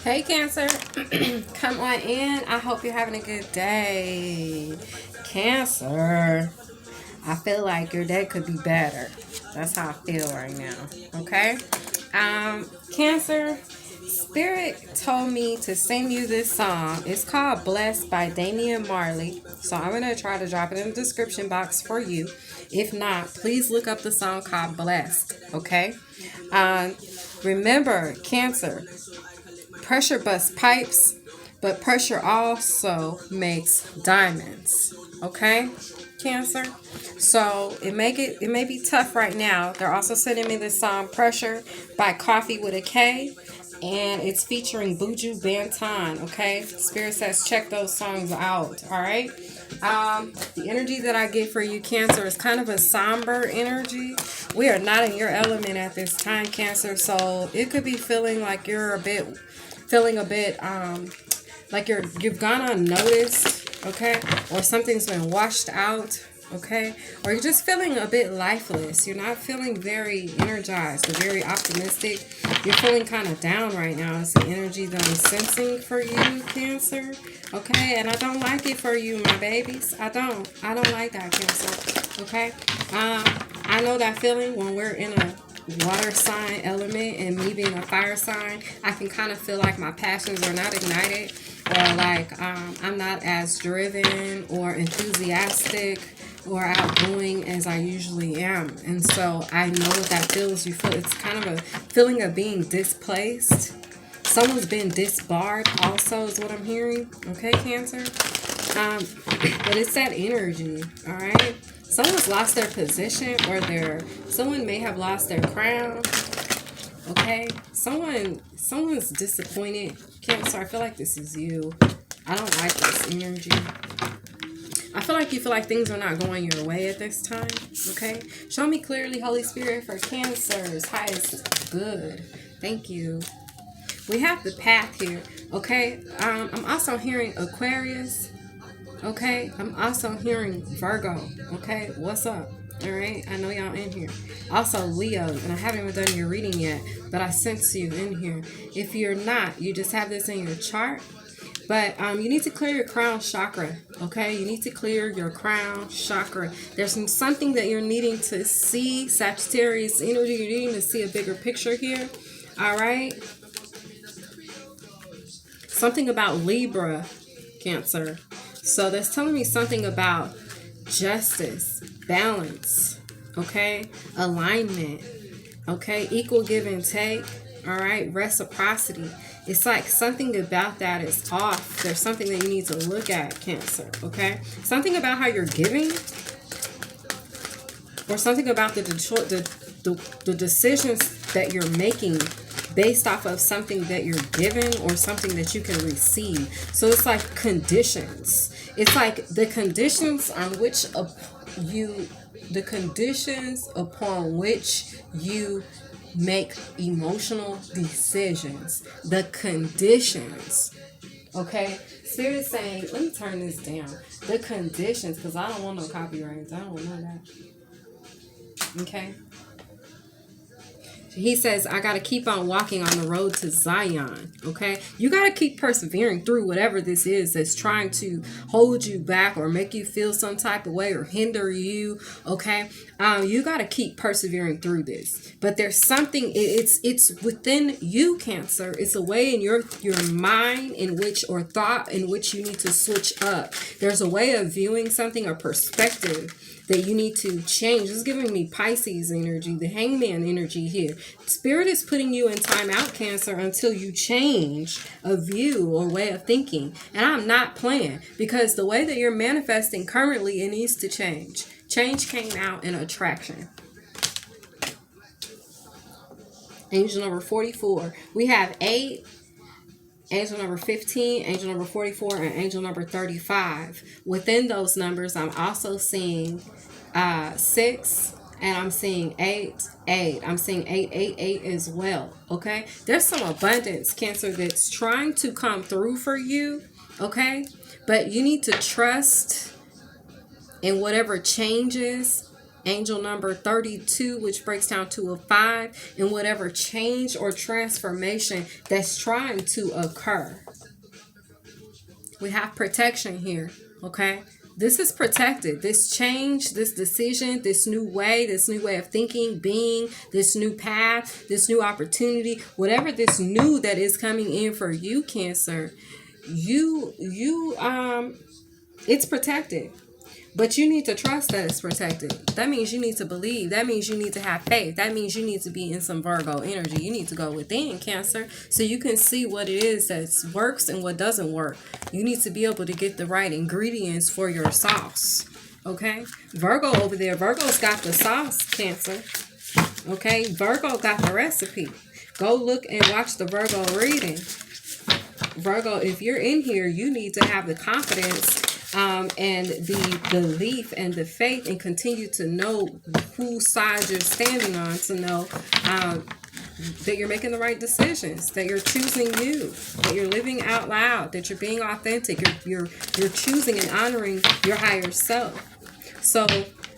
Hey Cancer, come on in. I hope you're having a good day. Cancer, I feel like your day could be better. That's how I feel right now. Okay? Cancer, Spirit told me to sing you this song. It's called Blessed by Damian Marley. So I'm going to try to drop it in the description box for you. If not, please look up the song called Blessed. Okay? Um, Remember, Cancer, pressure busts pipes, but pressure also makes diamonds. Okay, Cancer. So it may be tough right now. They're also sending me this song "Pressure" by Coffee with a K, and it's featuring Buju Banton. Okay, Spirit says check those songs out. All right. The energy that I get for you, Cancer, is kind of a somber energy. We are not in your element at this time, Cancer. So it could be feeling like you're feeling a bit like you've gone unnoticed, okay, or something's been washed out, okay, or you're just feeling a bit lifeless. You're not feeling very energized or very optimistic. You're feeling kind of down right now. It's the energy that I'm sensing for you, Cancer, okay, and I don't like it for you, my babies. I don't like that, Cancer, okay. I know that feeling when we're in a water sign element, and me being a fire sign, I can kind of feel like my passions are not ignited, or like I'm not as driven or enthusiastic or outgoing as I usually am. And so I know what that feels. You feel it's kind of a feeling of being displaced. Someone's been disbarred also is what I'm hearing. Okay, Cancer. But it's that energy, all right? Someone's lost their position, or someone may have lost their crown. Okay, someone's disappointed. Cancer, I feel like this is you. I don't like this energy. I feel like you feel like things are not going your way at this time. Okay, show me clearly, Holy Spirit, for Cancer's highest good. Thank you. We have the path here. Okay, I'm also hearing Aquarius. Okay, I'm also hearing Virgo. Okay, what's up? All right, I know y'all in here. Also Leo, and I haven't even done your reading yet, but I sense you in here. If you're not, you just have this in your chart. But you need to clear your crown chakra. Okay, you need to clear your crown chakra. There's something that you're needing to see, Sagittarius energy. You're needing to see a bigger picture here. All right. Something about Libra, Cancer. So that's telling me something about justice, balance, okay, alignment, okay, equal give and take, all right, reciprocity. It's like something about that is off. There's something that you need to look at, Cancer, okay? Something about how you're giving, or something about the decisions that you're making based off of something that you're given or something that you can receive. So it's like conditions. It's like the conditions on which the conditions upon which you make emotional decisions. The conditions. Okay? Spirit is saying, let me turn this down. The conditions, because I don't want no copyrights. I don't want none of that. Okay? He says, I got to keep on walking on the road to Zion. Okay. You got to keep persevering through whatever this is that's trying to hold you back or make you feel some type of way or hinder you. Okay. You got to keep persevering through this. But there's something, it's within you, Cancer. It's a way in your mind in which, or thought in which you need to switch up. There's a way of viewing something, or perspective that you need to change. It's giving me Pisces energy, the hangman energy here. Spirit is putting you in timeout, Cancer, until you change a view or way of thinking. And I'm not playing, because the way that you're manifesting currently, it needs to change. Change came out in attraction. Angel number 44. We have 8, angel number 15, angel number 44, and angel number 35. Within those numbers, I'm also seeing 6, and I'm seeing 8, 8. I'm seeing 8, 8, 8 as well. Okay, there's some abundance, Cancer, that's trying to come through for you. Okay, but you need to trust in whatever changes Angel number 32, which breaks down to a 5, and whatever change or transformation that's trying to occur. We have protection here, okay? This is protected. This change, this decision, this new way of thinking, being, this new path, this new opportunity, whatever this new that is coming in for you, Cancer, it's protected. But you need to trust that it's protected. That means you need to believe. That means you need to have faith. That means you need to be in some Virgo energy. You need to go within, Cancer, so you can see what it is that works and what doesn't work. You need to be able to get the right ingredients for your sauce. Okay? Virgo over there. Virgo's got the sauce, Cancer. Okay? Virgo got the recipe. Go look and watch the Virgo reading. Virgo, if you're in here, you need to have the confidence and the belief and the faith, and continue to know whose side you're standing on, to know that you're making the right decisions, that you're choosing you, that you're living out loud, that you're being authentic, you're choosing and honoring your higher self. So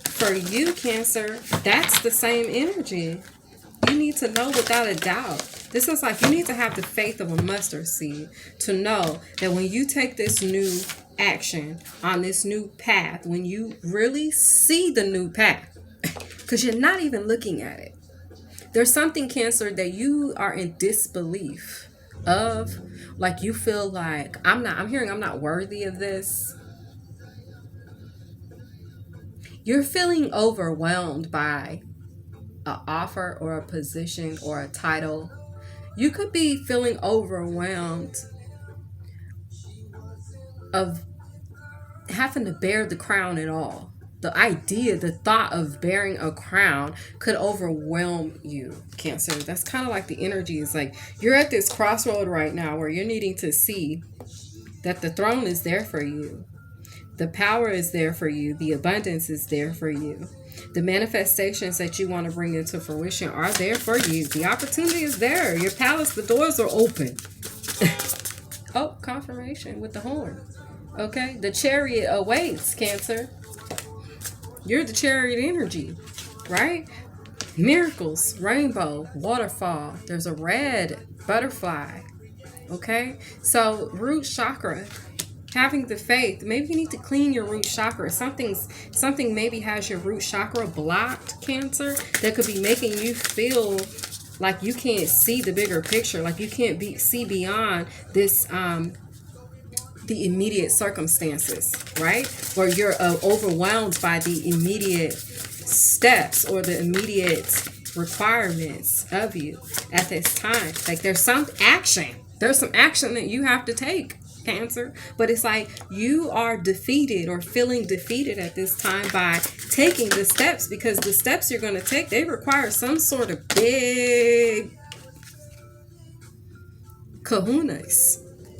for you, Cancer, that's the same energy. You need to know without a doubt. This is like you need to have the faith of a mustard seed to know that when you take this new action on this new path, when you really see the new path, because you're not even looking at it, there's something, Cancer, that you are in disbelief of. Like you feel like I'm not worthy of this. You're feeling overwhelmed by an offer or a position or a title. You could be feeling overwhelmed of having to bear the crown at all. The idea, the thought of bearing a crown could overwhelm you, Cancer. That's kind of like the energy. Is like you're at this crossroad right now where you're needing to see that the throne is there for you. The power is there for you. The abundance is there for you. The manifestations that you want to bring into fruition are there for you. The opportunity is there. Your palace, the doors are open. Oh, confirmation with the horn. Okay, the chariot awaits, Cancer. You're the chariot energy, right? Miracles, rainbow, waterfall. There's a red butterfly. Okay, so root chakra. Having the faith. Maybe you need to clean your root chakra. Something maybe has your root chakra blocked, Cancer, that could be making you feel like you can't see the bigger picture, like you can't see beyond this the immediate circumstances, right? Or you're overwhelmed by the immediate steps or the immediate requirements of you at this time. Like there's some action that you have to take, Cancer, but it's like you are defeated or feeling defeated at this time by taking the steps, because the steps you're going to take, they require some sort of big kahunas.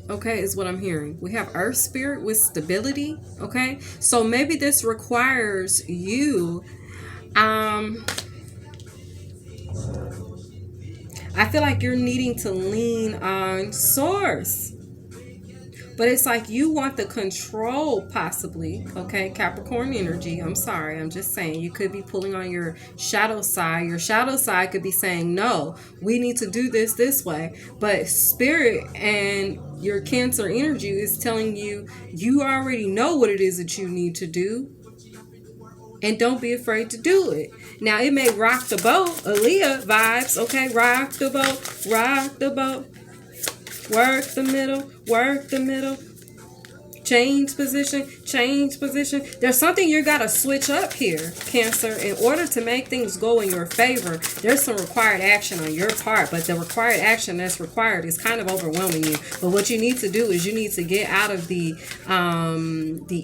Okay, is what I'm hearing. We have Earth Spirit with stability. Okay, so maybe this requires you I feel like you're needing to lean on Source. But it's like you want the control, possibly. Okay, Capricorn energy. I'm sorry. I'm just saying you could be pulling on your shadow side. Your shadow side could be saying, no, we need to do this way. But Spirit and your Cancer energy is telling you, you already know what it is that you need to do. And don't be afraid to do it. Now, it may rock the boat. Aaliyah vibes. Okay, rock the boat. Rock the boat. Work the middle, work the middle. Change position, change position. There's something you got to switch up here, Cancer. In order to make things go in your favor, there's some required action on your part. But the required action that's required is kind of overwhelming you. But what you need to do is you need to get out of the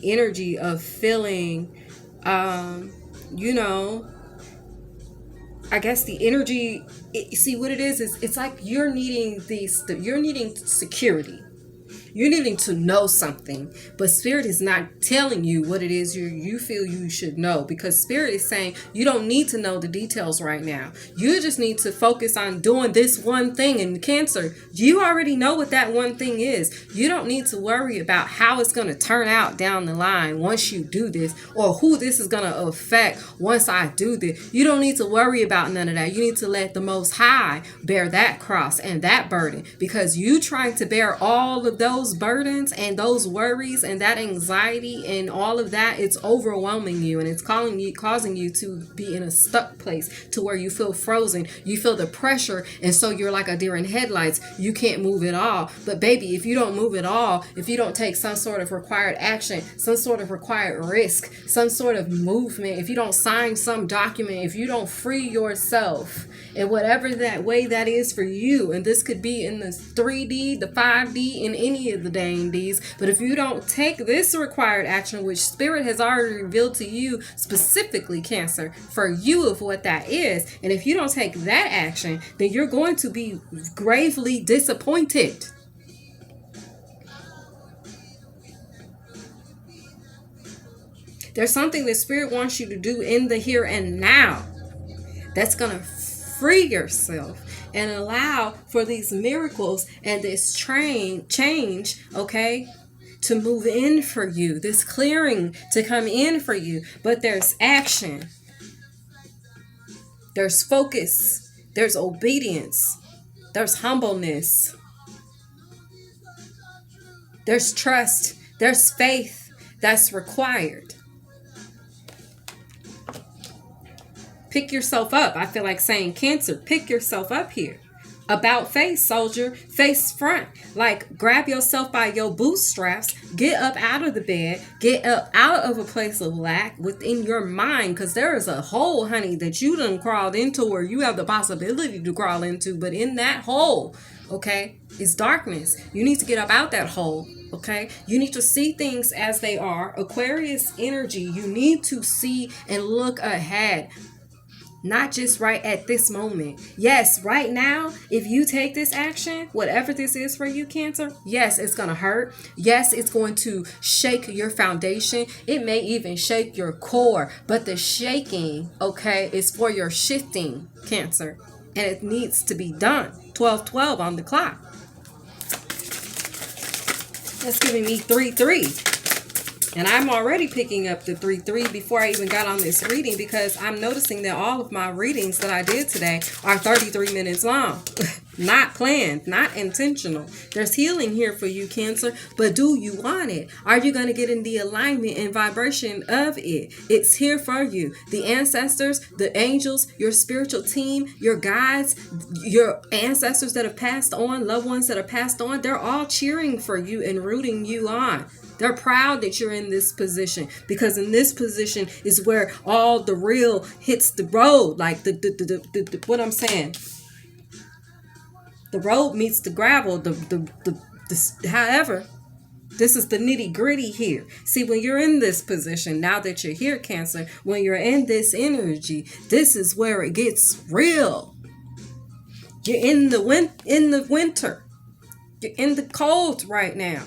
energy of feeling, I guess the energy, see what it is it's like you're needing security. You're needing to know something, but Spirit is not telling you what it is you feel you should know, because Spirit is saying you don't need to know the details right now. You just need to focus on doing this one thing. In Cancer, you already know what that one thing is. You don't need to worry about how it's going to turn out down the line once you do this, or who this is going to affect once I do this. You don't need to worry about none of that. You need to let the Most High bear that cross and that burden, because you trying to bear all of those burdens and those worries and that anxiety and all of that, it's overwhelming you, and it's causing you to be in a stuck place to where you feel frozen. You feel the pressure, and so you're like a deer in headlights. You can't move at all. But baby, if you don't move at all, if you don't take some sort of required action, some sort of required risk, some sort of movement, if you don't sign some document, if you don't free yourself in whatever that way that is for you, and this could be in the 3D, the 5D, in any of the dang Ds, but if you don't take this required action, which Spirit has already revealed to you specifically, Cancer, for you of what that is, and if you don't take that action, then you're going to be gravely disappointed. There's something that Spirit wants you to do in the here and now that's going to free yourself and allow for these miracles and this change, okay, to move in for you, this clearing to come in for you. But there's action, there's focus, there's obedience, there's humbleness, there's trust, there's faith that's required. Pick yourself up. I feel like saying, Cancer, pick yourself up here. About face, soldier. Face front. Like, grab yourself by your bootstraps. Get up out of the bed. Get up out of a place of lack within your mind. Because there is a hole, honey, that you done crawled into, or you have the possibility to crawl into. But in that hole, okay, is darkness. You need to get up out that hole. Okay, you need to see things as they are. Aquarius energy. You need to see and look ahead. Not just right at this moment. Yes, right now, if you take this action, whatever this is for you, Cancer, yes, it's going to hurt. Yes, it's going to shake your foundation. It may even shake your core. But the shaking, okay, is for your shifting, Cancer. And it needs to be done. 12:12 on the clock. That's giving me 3-3. And I'm already picking up the 3-3 before I even got on this reading, because I'm noticing that all of my readings that I did today are 33 minutes long. Not planned, not intentional. There's healing here for you, Cancer, but do you want it? Are you going to get in the alignment and vibration of it? It's here for you. The ancestors, the angels, your spiritual team, your guides, your ancestors that have passed on, loved ones that have passed on, they're all cheering for you and rooting you on. They're proud that you're in this position, because in this position is where all the real hits the road. Like the what I'm saying, the road meets the gravel. However, this is the nitty gritty here. See, when you're in this position, now that you're here, Cancer, when you're in this energy, this is where it gets real. You're in the winter. You're in the cold right now.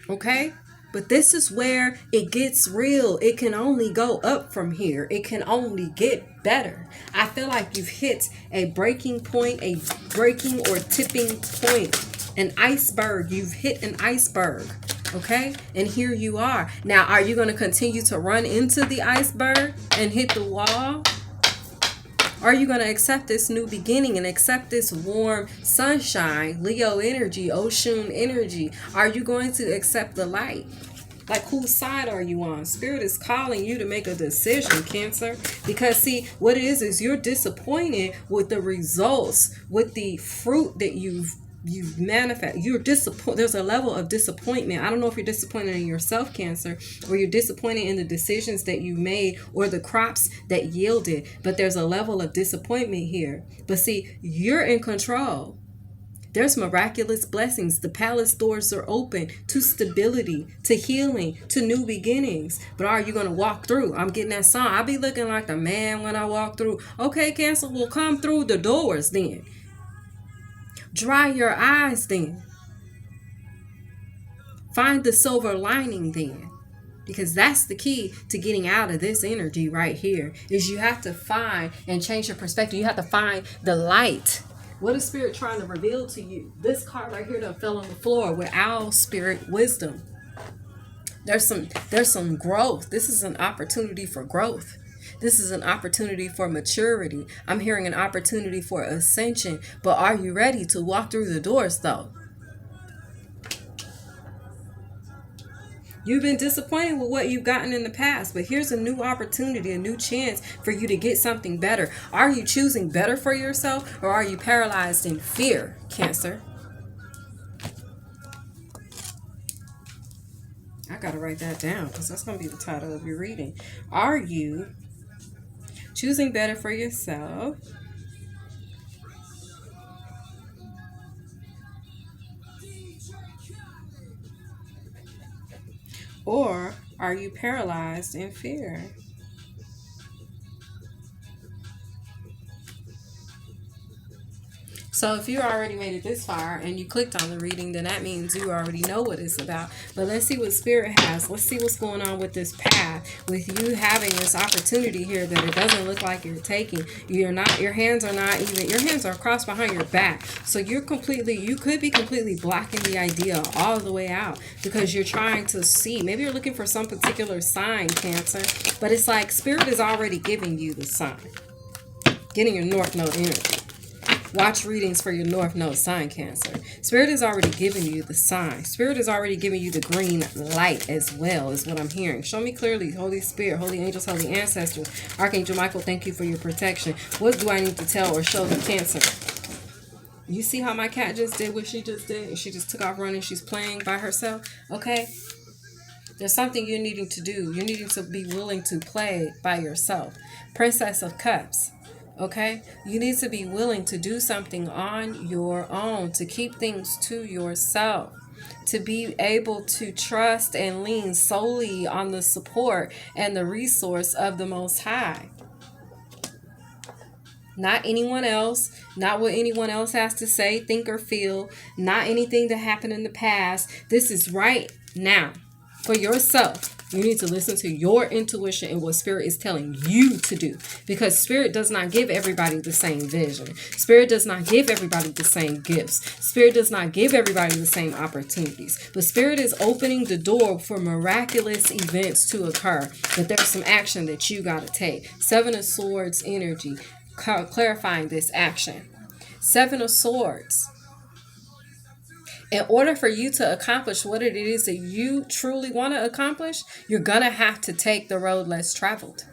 Okay? But this is where it gets real. It can only go up from here. It can only get better. I feel like you've hit a breaking point, a breaking or tipping point, an iceberg. You've hit an iceberg. Okay? And here you are. Now, are you going to continue to run into the iceberg and hit the wall? Are you going to accept this new beginning and accept this warm sunshine, Leo energy, Oshun energy? Are you going to accept the light? Like, whose side are you on? Spirit is calling you to make a decision, Cancer. Because, see, what it is you're disappointed with the results, with the fruit that you've manifest. You're disappointed. There's a level of disappointment. I don't know if you're disappointed in yourself, Cancer, or you're disappointed in the decisions that you made or the crops that yielded, but there's a level of disappointment here. But see, you're in control. There's miraculous blessings. The palace doors are open to stability, to healing, to new beginnings. But are you going to walk through? I'm getting that song. I'll be looking like the man when I walk through. Okay, Cancer, will come through the doors then. Dry your eyes then. Find the silver lining then. Because that's the key to getting out of this energy right here, is you have to find and change your perspective. You have to find the light. What is Spirit trying to reveal to you? This card right here that fell on the floor with Owl Spirit Wisdom. There's some growth. This is an opportunity for growth. This is an opportunity for maturity. I'm hearing an opportunity for ascension. But are you ready to walk through the doors though? You've been disappointed with what you've gotten in the past, but here's a new opportunity, a new chance for you to get something better. Are you choosing better for yourself, or are you paralyzed in fear, Cancer? I gotta write that down because that's gonna be the title of your reading. Are you choosing better for yourself, or are you paralyzed in fear? So if you already made it this far and you clicked on the reading, then that means you already know what it's about. But let's see what Spirit has. Let's see what's going on with this path, with you having this opportunity here that it doesn't look like you're taking. Your hands are not even, your hands are crossed behind your back. So you could be completely blocking the idea all the way out because you're trying to see. Maybe you're looking for some particular sign, Cancer, but it's like Spirit is already giving you the sign. Getting your North Node energy. Watch readings for your North Node sign, Cancer. Spirit is already giving you the sign. Spirit is already giving you the green light as well, is what I'm hearing. Show me clearly, Holy Spirit, Holy Angels, Holy Ancestors. Archangel Michael, thank you for your protection. What do I need to tell or show the Cancer? You see how my cat just did what she just did? And she just took off running. She's playing by herself. Okay? There's something you're needing to do. You're needing to be willing to play by yourself. Princess of Cups. Okay, you need to be willing to do something on your own, to keep things to yourself, to be able to trust and lean solely on the support and the resource of the Most High. Not anyone else, not what anyone else has to say, think, or feel, not anything that happened in the past. This is right now for yourself. You need to listen to your intuition and what Spirit is telling you to do. Because Spirit does not give everybody the same vision. Spirit does not give everybody the same gifts. Spirit does not give everybody the same opportunities. But Spirit is opening the door for miraculous events to occur. But there's some action that you got to take. Seven of Swords energy, clarifying this action. Seven of Swords. In order for you to accomplish what it is that you truly want to accomplish, you're going to have to take the road less traveled.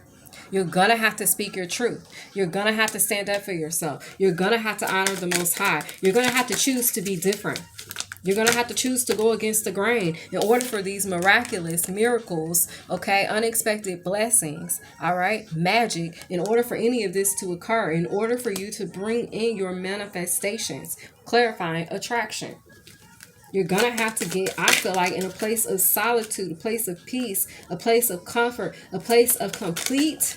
You're going to have to speak your truth. You're going to have to stand up for yourself. You're going to have to honor the Most High. You're going to have to choose to be different. You're going to have to choose to go against the grain in order for these miraculous miracles, okay, unexpected blessings, all right, magic, in order for any of this to occur, in order for you to bring in your manifestations, clarifying attraction. You're going to have to get, I feel like, in a place of solitude, a place of peace, a place of comfort, a place of complete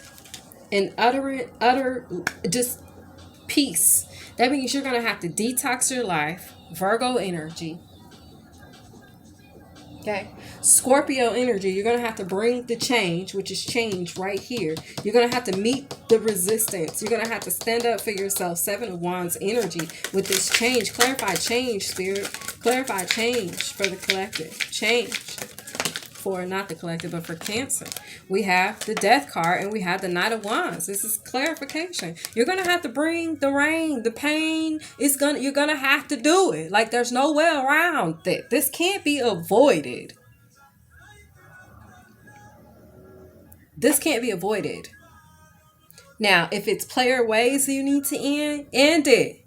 and utter just peace. That means you're going to have to detox your life, Virgo energy. Okay, Scorpio energy, you're going to have to bring the change, which is change right here. You're going to have to meet the resistance. You're going to have to stand up for yourself. Seven of Wands energy with this change. Clarify change, Spirit. Clarify change for the collective. Change for not the collective, but for Cancer. We have the Death card and we have the Knight of Wands. This is clarification. You're going to have to bring the rain, the pain. You're going to have to do it. Like there's no way around it. This can't be avoided. This can't be avoided. Now, if it's player ways you need to end it.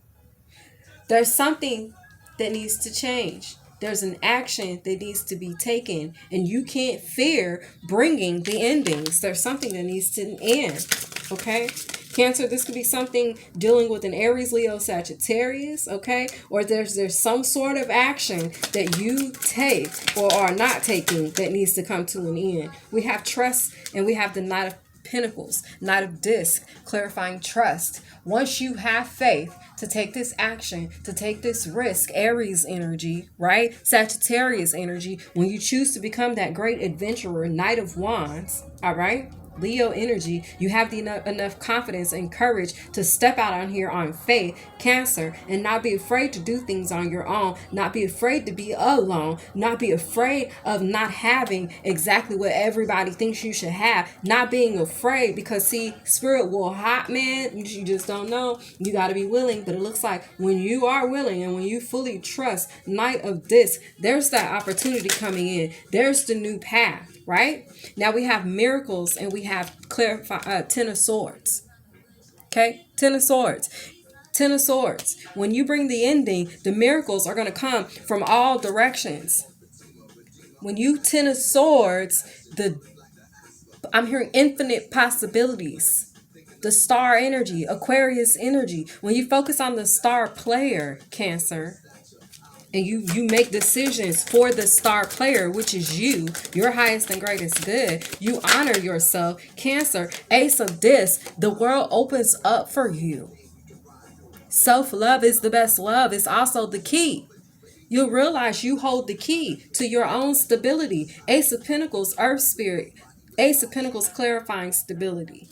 There's something that needs to change. There's an action that needs to be taken, and you can't fear bringing the endings. There's something that needs to end, okay? Cancer, this could be something dealing with an Aries, Leo, Sagittarius, okay? Or there's some sort of action that you take or are not taking that needs to come to an end. We have trust and we have the Knight of Pentacles, Knight of Disc, clarifying trust. Once you have faith to take this action, to take this risk, Aries energy, right? Sagittarius energy, when you choose to become that great adventurer, Knight of Wands, all right? Leo energy, you have the enough confidence and courage to step out on here on faith, Cancer, and not be afraid to do things on your own, not be afraid to be alone, not be afraid of not having exactly what everybody thinks you should have, not being afraid, because see, spirit will hot, man, you just don't know. You got to be willing, but it looks like when you are willing and when you fully trust, Knight of Disc, there's that opportunity coming in. There's the new path. Right? Now we have miracles and we have Ten of Swords. Okay? Ten of Swords. Ten of Swords. When you bring the ending, the miracles are going to come from all directions. When you Ten of Swords, I'm hearing infinite possibilities. The star energy, Aquarius energy. When you focus on the star player, Cancer, and you make decisions for the star player, which is you, your highest and greatest good. You honor yourself. Cancer, Ace of Disc, the world opens up for you. Self-love is the best love. It's also the key. You'll realize you hold the key to your own stability. Ace of Pentacles, Earth Spirit. Ace of Pentacles, clarifying stability.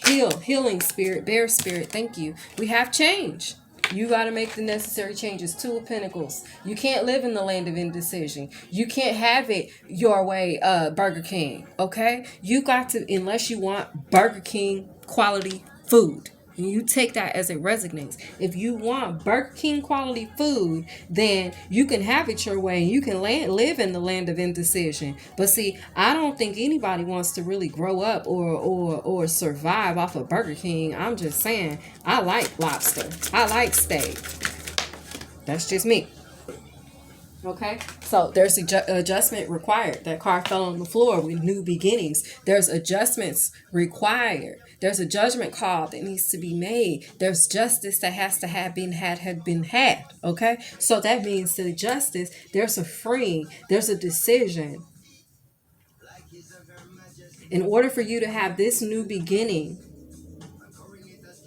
Healing Spirit, Bear Spirit, thank you. We have change. You got to make the necessary changes. Two of Pentacles. You can't live in the land of indecision. You can't have it your way, Burger King. Okay? You got to, unless you want Burger King quality food. And you take that as it resonates. If you want Burger King quality food, then you can have it your way. And you can live in the land of indecision. But see, I don't think anybody wants to really grow up or survive off of Burger King. I'm just saying, I like lobster. I like steak. That's just me. Okay, so there's adjustment required. That card fell on the floor with new beginnings. There's adjustments required. There's a judgment call that needs to be made. There's justice that has to have been had. Okay, so that means the justice, there's a freeing, there's a decision. In order for you to have this new beginning,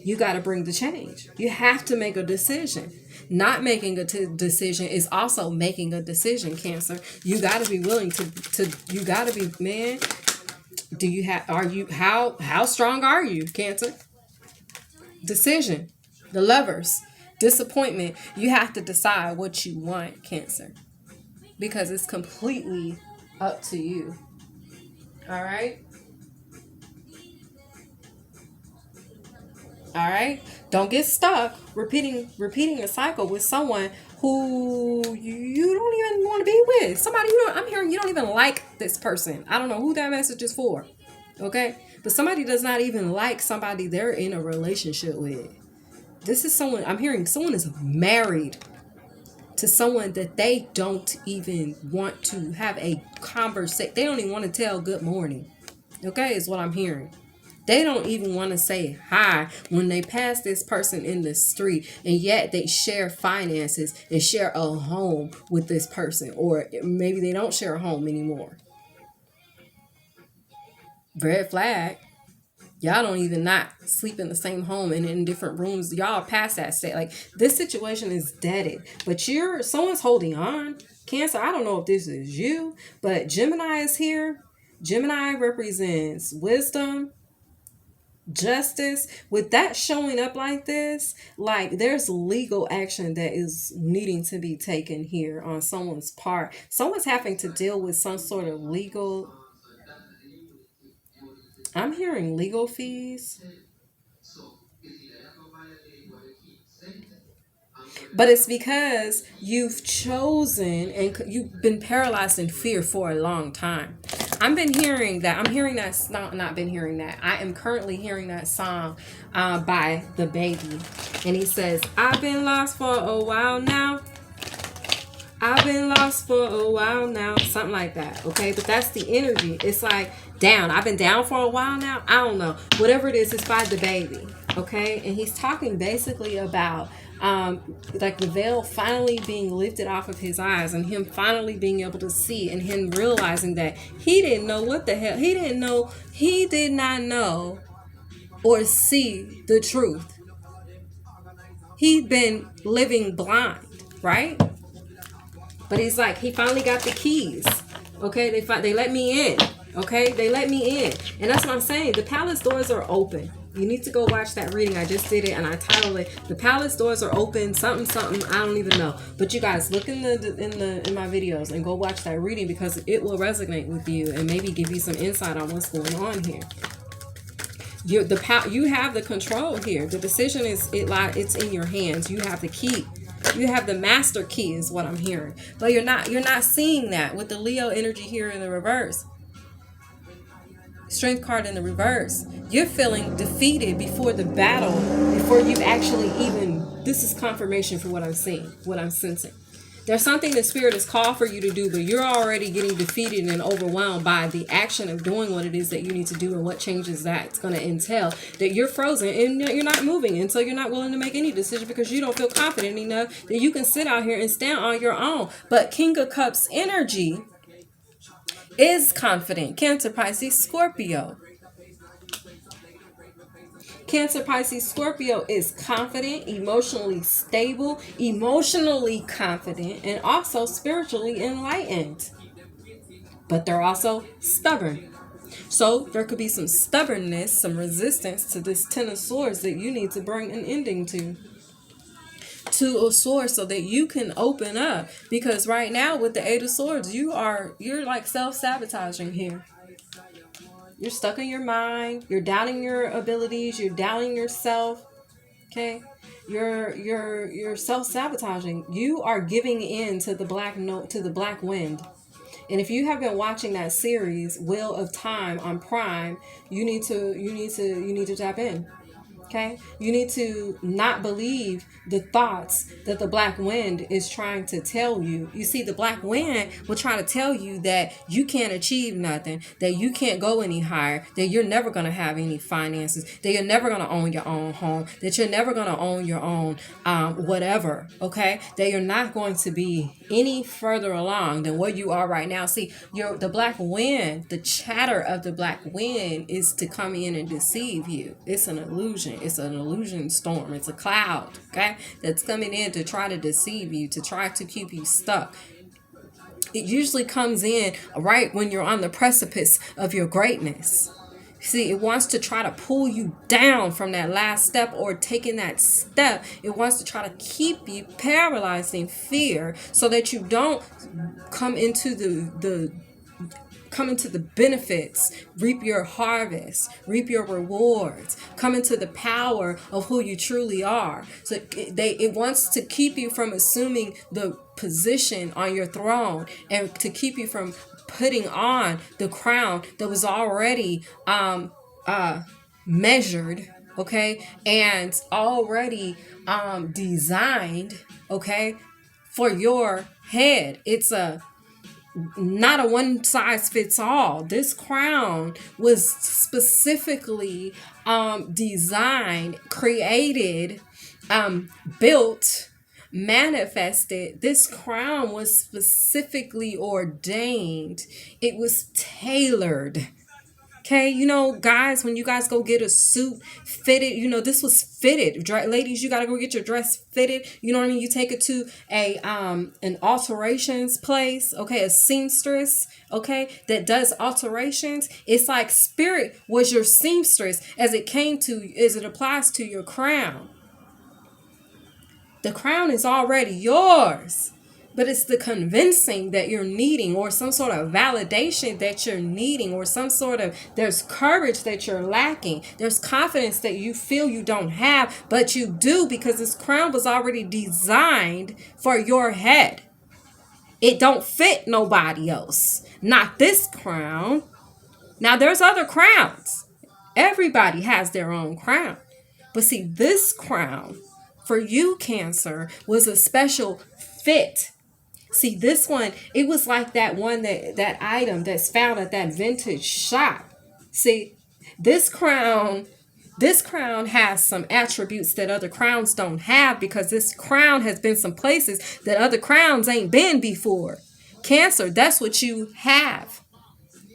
you got to bring the change. You have to make a decision. Not making a decision is also making a decision, Cancer. You got to be willing to you got to be, man. How strong are you, Cancer? Decision. The Lovers. Disappointment. You have to decide what you want, Cancer. Because it's completely up to you. All right? All right, don't get stuck repeating a cycle with someone who you don't even want to be with. Somebody I'm hearing you don't even like this person. I don't know who that message is for. Okay, but somebody does not even like somebody they're in a relationship with. This is someone I'm hearing. Someone is married to someone that they don't even want to have a conversation. They don't even want to tell good morning. Okay, is what I'm hearing. They don't even want to say hi when they pass this person in the street, and yet they share finances and share a home with this person, or maybe they don't share a home anymore. Red flag. Y'all don't even not sleep in the same home and in different rooms. Y'all past that state. Like, this situation is deaded, but someone's holding on. Cancer, I don't know if this is you, but Gemini is here. Gemini represents wisdom, justice. With that showing up like this, like, there's legal action that is needing to be taken here on someone's part. Someone's having to deal with some sort of legal, I'm hearing legal fees. But it's because you've chosen and you've been paralyzed in fear for a long time. I'm hearing that. I am currently hearing that song by The Baby. And he says, I've been lost for a while now. I've been lost for a while now. Something like that. Okay. But that's the energy. It's like down. I've been down for a while now. I don't know. Whatever it is, it's by The Baby. Okay. And he's talking basically about like the veil finally being lifted off of his eyes, and him finally being able to see, and him realizing that he didn't know what the hell, he did not know or see the truth. He'd been living blind, right? But he's like, he finally got the keys. Okay, they let me in. Okay, they let me in. And that's what I'm saying. The palace doors are open. You need to go watch that reading. I just did it, and I titled it "The Palace Doors Are Open." Something. I don't even know. But you guys look in my videos and go watch that reading, because it will resonate with you and maybe give you some insight on what's going on here. You have the control here. The decision it's in your hands. You have the key. You have the master key, is what I'm hearing. But you're not seeing that with the Leo energy here in the reverse. Strength card in the reverse. You're feeling defeated before the battle, before you've actually even, this is confirmation for what I'm seeing, what I'm sensing. There's something the spirit has called for you to do, but you're already getting defeated and overwhelmed by the action of doing what it is that you need to do, and what changes that's going to entail. That you're frozen and you're not moving until you're not willing to make any decision, because you don't feel confident enough that you can sit out here and stand on your own. But King of Cups energy is confident. Cancer, Pisces, Scorpio. Cancer, Pisces, Scorpio is confident, emotionally stable, emotionally confident, and also spiritually enlightened. But they're also stubborn. So there could be some stubbornness, some resistance to this Ten of Swords that you need to bring an ending to a sword, so that you can open up. Because right now with the Eight of Swords, you're like self-sabotaging here. You're stuck in your mind. You're doubting your abilities. You're doubting yourself. Okay, you're self-sabotaging. You are giving in to the black wind. And if you have been watching that series Wheel of Time on Prime, you need to tap in. Okay, you need to not believe the thoughts that the black wind is trying to tell you. You see, the black wind will try to tell you that you can't achieve nothing, that you can't go any higher, that you're never going to have any finances, that you're never going to own your own home, that you're never going to own your own whatever. Okay, that you're not going to be any further along than where you are right now. See, the black wind, the chatter of the black wind is to come in and deceive you. It's an illusion. It's an illusion storm. It's a cloud, okay, that's coming in to try to deceive you, to try to keep you stuck. It usually comes in right when you're on the precipice of your greatness. See, it wants to try to pull you down from that last step, or taking that step. It wants to try to keep you paralyzed in fear, so that you don't come into the benefits, reap your harvest, reap your rewards, come into the power of who you truly are. So it wants to keep you from assuming the position on your throne, and to keep you from putting on the crown that was already measured, okay, and already designed, okay, for your head. It's not a one size fits all. This crown was specifically designed, created, built, manifested. This crown was specifically ordained. It was tailored. Okay, guys, when you guys go get a suit fitted, this was fitted. Ladies, you got to go get your dress fitted. You know what I mean? You take it to an alterations place, okay, a seamstress, okay, that does alterations. It's like spirit was your seamstress as it applies to your crown. The crown is already yours. But it's the convincing that you're needing, or some sort of validation that you're needing, or there's courage that you're lacking. There's confidence that you feel you don't have, but you do, because this crown was already designed for your head. It don't fit nobody else. Not this crown. Now, there's other crowns. Everybody has their own crown. But see, this crown for you, Cancer, was a special fit. See, this one, it was like that one, that item that's found at that vintage shop. See, this crown This crown has some attributes that other crowns don't have, because this crown has been some places that other crowns ain't been before. Cancer, that's what you have.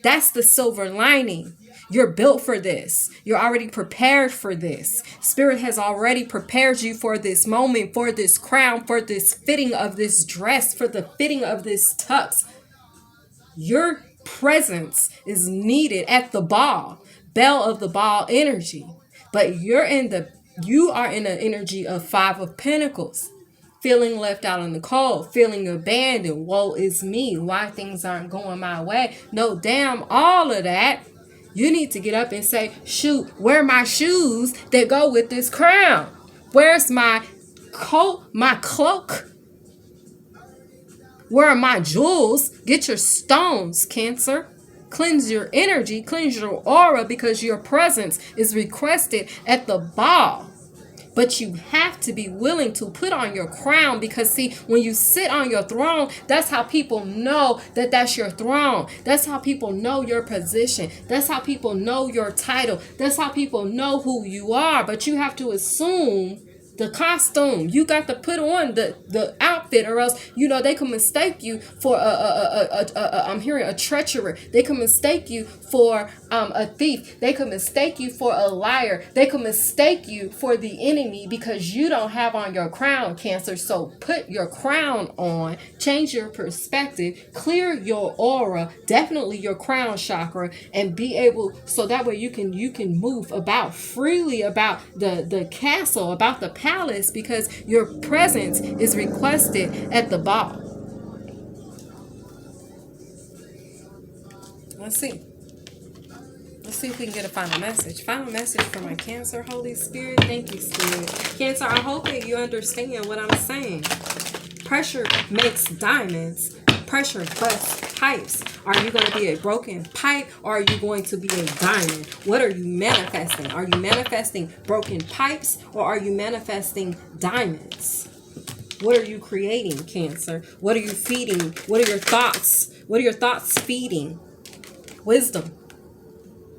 That's the silver lining. You're built for this. You're already prepared for this. Spirit has already prepared you for this moment, for this crown, for this fitting of this dress, for the fitting of this tux. Your presence is needed at the ball, bell of the ball energy. But you are in the energy of 5 of Pentacles. Feeling left out in the cold, feeling abandoned. Woe is me. Why things aren't going my way. No, damn all of that. You need to get up and say, shoot, where are my shoes that go with this crown? Where's my coat, my cloak? Where are my jewels? Get your stones, Cancer. Cleanse your energy, cleanse your aura, because your presence is requested at the ball. But you have to be willing to put on your crown, because see, when you sit on your throne, that's how people know that that's your throne. That's how people know your position. That's how people know your title. That's how people know who you are. But you have to assume the costume. You got to put on the outfit, or else, you know, they can mistake you for I'm hearing a treacherer. They can mistake you for a thief. They can mistake you for a liar. They can mistake you for the enemy, because you don't have on your crown, Cancer. So put your crown on, change your perspective, clear your aura, definitely your crown chakra, and be able, so that way you can move about freely about the castle, about the palace, because your presence is requested at the ball. Let's see if we can get a final message. Final message for my Cancer, Holy Spirit. Thank you, Spirit. Cancer, I hope that you understand what I'm saying. Pressure makes diamonds. Pressure busts pipes. Are you going to be a broken pipe, or are you going to be a diamond? What are you manifesting? Are you manifesting broken pipes, or are you manifesting diamonds? What are you creating, Cancer? What are you feeding? What are your thoughts? What are your thoughts feeding? Wisdom.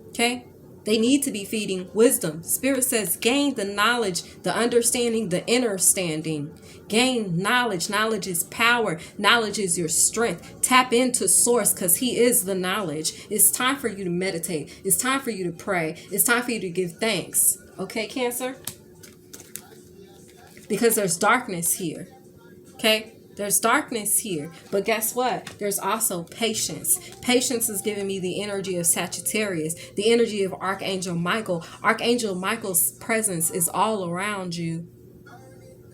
Okay? They need to be feeding wisdom. Spirit says gain the knowledge, the understanding, the inner standing. Gain knowledge. Knowledge is power. Knowledge is your strength. Tap into source, because he is the knowledge. It's time for you to meditate. It's time for you to pray. It's time for you to give thanks. Okay, Cancer? Because there's darkness here. Okay? There's darkness here. But guess what? There's also patience. Patience is giving me the energy of Sagittarius, the energy of Archangel Michael. Archangel Michael's presence is all around you.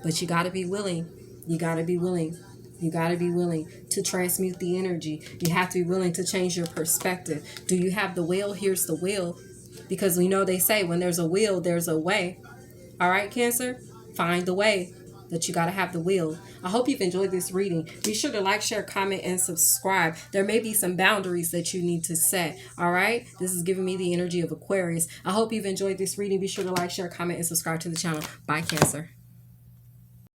But you got to be willing. You got to be willing. You got to be willing to transmute the energy. You have to be willing to change your perspective. Do you have the will? Here's the will. Because we know they say when there's a will, there's a way. All right, Cancer? Find the way. That you got to have the will. I hope you've enjoyed this reading. Be sure to like, share, comment, and subscribe. There may be some boundaries that you need to set. All right. This is giving me the energy of Aquarius. I hope you've enjoyed this reading. Be sure to like, share, comment, and subscribe to the channel. Bye, Cancer.